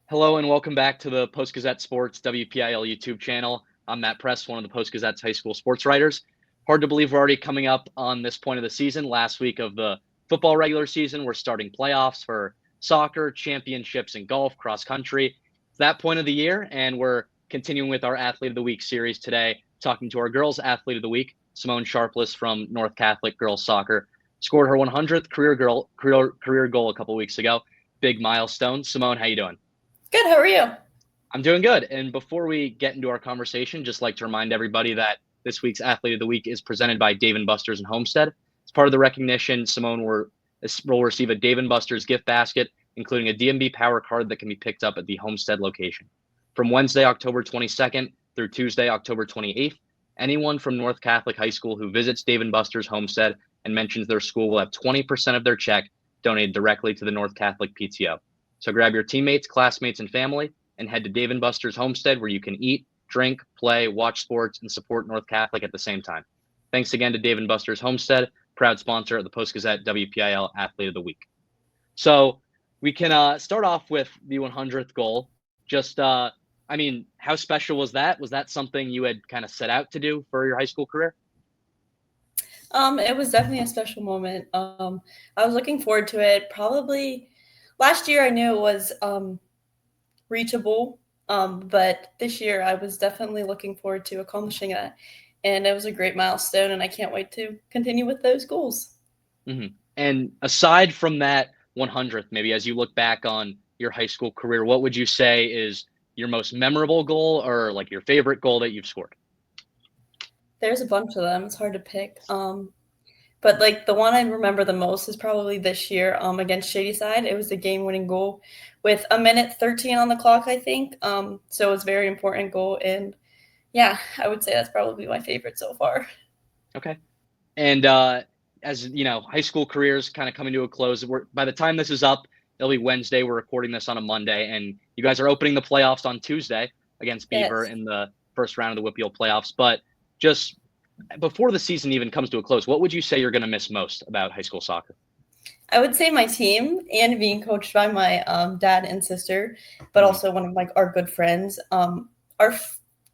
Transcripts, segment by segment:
Hello and welcome back to the Post-Gazette Sports WPIAL YouTube channel. I'm Matt Press, one of the Post-Gazette's high school sports writers. Hard to believe we're already coming up on this point of the season. Last week of the football regular season, we're starting playoffs for soccer, championships in golf, cross country. It's that point of the year, and we're continuing with our Athlete of the Week series today, talking to our girls' Athlete of the Week, Simone Sharpless from North Catholic Girls Soccer. Scored her 100th career goal a couple weeks ago. Big milestone. Simone, how you doing? Good. How are you? I'm doing good. And before we get into our conversation, just like to remind everybody that this week's Athlete of the Week is presented by Dave & Buster's in Homestead. As part of the recognition, Simone will receive a Dave & Buster's gift basket, including a DMB Power card that can be picked up at the Homestead location. From Wednesday, October 22nd through Tuesday, October 28th, anyone from North Catholic High School who visits Dave & Buster's Homestead and mentions their school will have 20% of their check donated directly to the North Catholic PTO. So grab your teammates, classmates, and family and head to Dave & Buster's Homestead, where you can eat, drink, play, watch sports, and support North Catholic at the same time. Thanks again to Dave & Buster's Homestead, proud sponsor of the Post-Gazette WPIAL Athlete of the Week. So we can start off with the 100th goal. Just, how special was that? Was that something you had kind of set out to do for your high school career? It was definitely a special moment. I was looking forward to it. Probably last year I knew it was reachable, but this year I was definitely looking forward to accomplishing that. And it was a great milestone, and I can't wait to continue with those goals. Mm-hmm. And aside from that 100th, maybe as you look back on your high school career, what would you say is your most memorable goal or like your favorite goal that you've scored? There's a bunch of them. It's hard to pick. But like the one I remember the most is probably this year against Shadyside. It was the game-winning goal with 1:13 on the clock, I think. So it was a very important goal. And yeah, I would say that's probably my favorite so far. Okay. And as you know, high school careers kind of coming to a close. By the time this is up, it'll be Wednesday. We're recording this on a Monday, and you guys are opening the playoffs on Tuesday against Beaver Yes. in the first round of the WPIAL playoffs. But just before the season even comes to a close, what would you say you're going to miss most about high school soccer? I would say my team and being coached by my dad and sister, but also one of our good friends. Our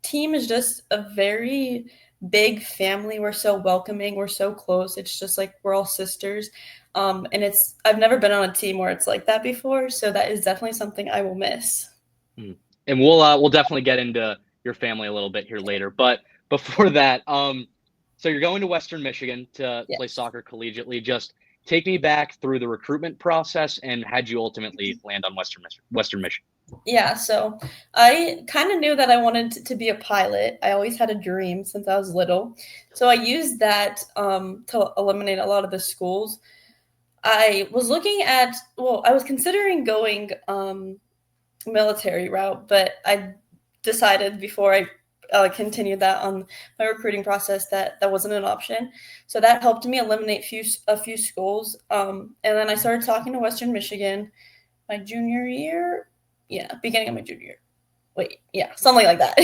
team is just a very big family. We're so welcoming. We're so close. It's just like we're all sisters. And I've never been on a team where it's like that before. So that is definitely something I will miss. And we'll definitely get into your family a little bit here later. But before that, so you're going to Western Michigan to play soccer collegiately. Just take me back through the recruitment process and how'd you ultimately land on Western Michigan? Yeah, so I kind of knew that I wanted to be a pilot. I always had a dream since I was little. So I used that to eliminate a lot of the schools. I was I was considering going military route, but I decided before I continued that on my recruiting process that wasn't an option. So that helped me eliminate a few schools. And then I started talking to Western Michigan my junior year. Yeah, beginning of my junior year. Something like that.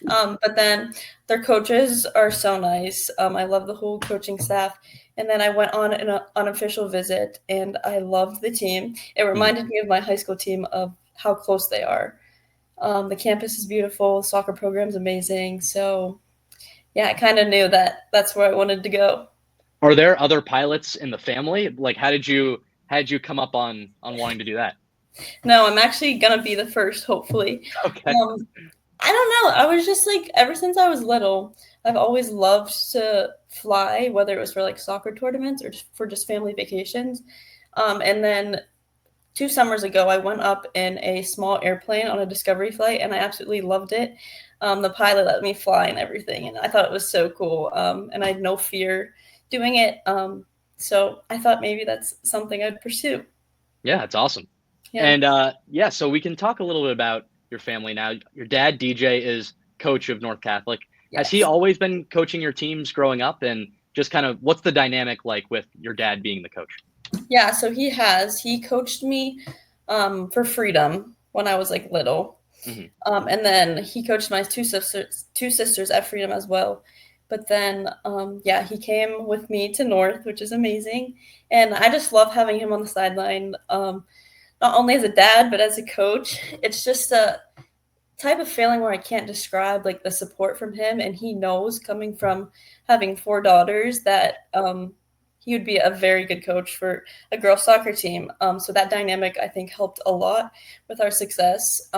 But then their coaches are so nice. I love the whole coaching staff. And then I went on an unofficial visit, and I loved the team. It reminded me of my high school team, of how close they are. The campus is beautiful. The soccer program is amazing. So, yeah, I kind of knew that that's where I wanted to go. Are there other pilots in the family? Like, how did you come up on wanting to do that? No, I'm actually gonna be the first, hopefully. Okay. I don't know. I was just like, ever since I was little, I've always loved to fly, whether it was for like soccer tournaments or for just family vacations. And then 2 summers ago, I went up in a small airplane on a discovery flight, and I absolutely loved it. The pilot let me fly and everything, and I thought it was so cool. And I had no fear doing it. So I thought maybe that's something I'd pursue. Yeah, it's awesome. Yeah. And so we can talk a little bit about your family now. Your dad, DJ, is coach of North Catholic. Yes. Has he always been coaching your teams growing up? And just kind of what's the dynamic like with your dad being the coach? Yeah, so he has. He coached me for Freedom when I was like little. And then he coached my two sisters at Freedom as well. But then, he came with me to North, which is amazing. And I just love having him on the sideline. not only as a dad, but as a coach. It's just a type of feeling where I can't describe, like the support from him. And he knows, coming from having 4 daughters, that he would be a very good coach for a girls soccer team. So that dynamic, I think, helped a lot with our success.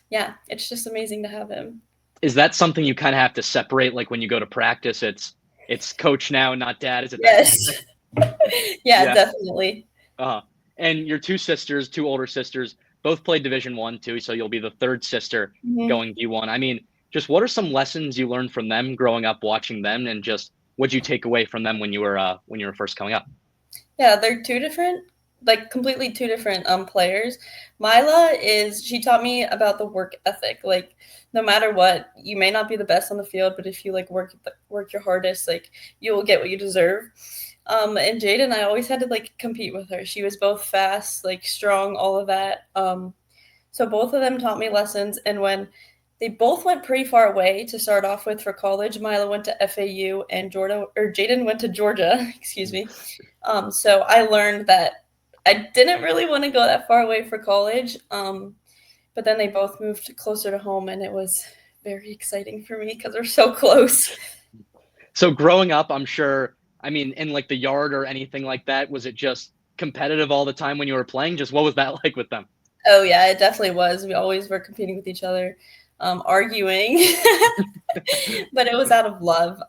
Yeah, it's just amazing to have him. Is that something you kind of have to separate? Like when you go to practice, it's coach now, not dad. Is it? Yes. Yeah, definitely. And your 2 sisters, 2 older sisters, both played Division I too. So you'll be the 3rd sister going D1. I mean, just what are some lessons you learned from them growing up, watching them, and just what'd you take away from them when you were first coming up? Yeah, they're completely two different players. Mila she taught me about the work ethic. Like, no matter what, you may not be the best on the field, but if you like work your hardest, like, you will get what you deserve. And Jaden, I always had to like compete with her. She was both fast, like strong, all of that. So both of them taught me lessons. And when they both went pretty far away to start off with for college, Mila went to FAU and Jaden went to Georgia, excuse me. So I learned that I didn't really want to go that far away for college. But then they both moved closer to home, and it was very exciting for me because they're so close. So growing up, I'm sure, I mean, in like the yard or anything like that, was it just competitive all the time when you were playing? Just what was that like with them? Oh, yeah, it definitely was. We always were competing with each other, arguing, but it was out of love.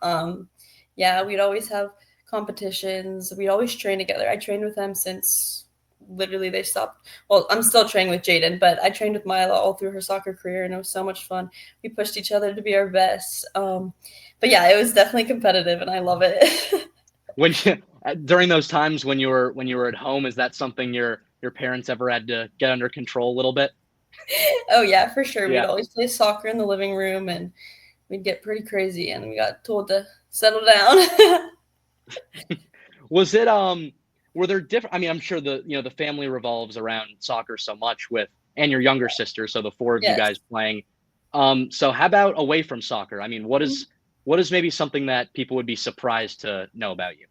Yeah, we'd always have competitions. We'd always train together. I trained with them since literally they stopped. Well, I'm still training with Jaden, but I trained with Mila all through her soccer career, and it was so much fun. We pushed each other to be our best. But yeah, it was definitely competitive, and I love it. During those times when you were at home, is that something your parents ever had to get under control a little bit? Oh yeah, for sure. We'd always play soccer in the living room, and we'd get pretty crazy, and we got told to settle down. Was it were there different? I mean, I'm sure the family revolves around soccer so much and your younger sister, so the 4 of you guys playing. So how about away from soccer? I mean, what is maybe something that people would be surprised to know about you?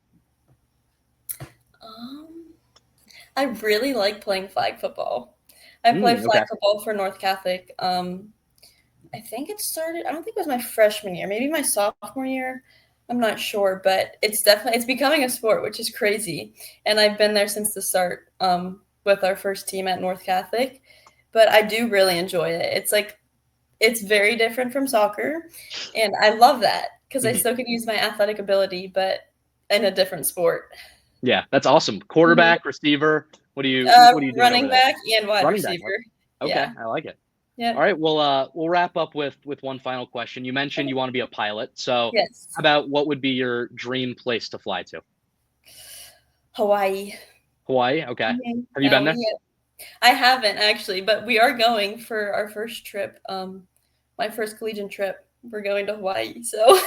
I really like playing flag football. I played flag football for North Catholic. I think it started, I don't think it was my freshman year, maybe my sophomore year. I'm not sure, but it's becoming a sport, which is crazy. And I've been there since the start with our first team at North Catholic. But I do really enjoy it. It's very different from soccer, and I love that because I still can use my athletic ability, but in a different sport. Yeah, that's awesome. Quarterback, receiver. What do you do? Running back and wide receiver. Okay, yeah. I like it. Yeah. All right. Well, we'll wrap up with one final question. You mentioned you want to be a pilot. So how about what would be your dream place to fly to? Hawaii. Hawaii? Okay. Mm-hmm. Have you been there? Yeah. I haven't actually, but we are going for our first trip. My first collegiate trip. We're going to Hawaii. So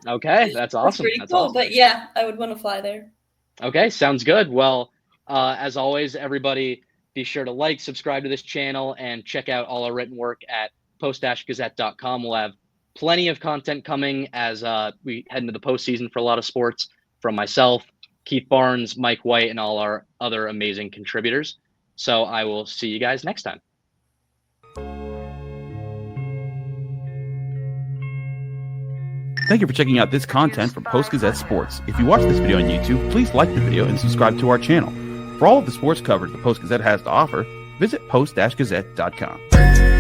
okay, that's awesome. That's cool. Awesome. But yeah, I would want to fly there. Okay, sounds good. Well, as always, everybody, be sure to like, subscribe to this channel, and check out all our written work at post-gazette.com. We'll have plenty of content coming as we head into the postseason for a lot of sports from myself, Keith Barnes, Mike White, and all our other amazing contributors. So I will see you guys next time. Thank you for checking out this content from Post-Gazette Sports. If you watch this video on YouTube, please like the video and subscribe to our channel. For all of the sports coverage the Post-Gazette has to offer, visit post-gazette.com.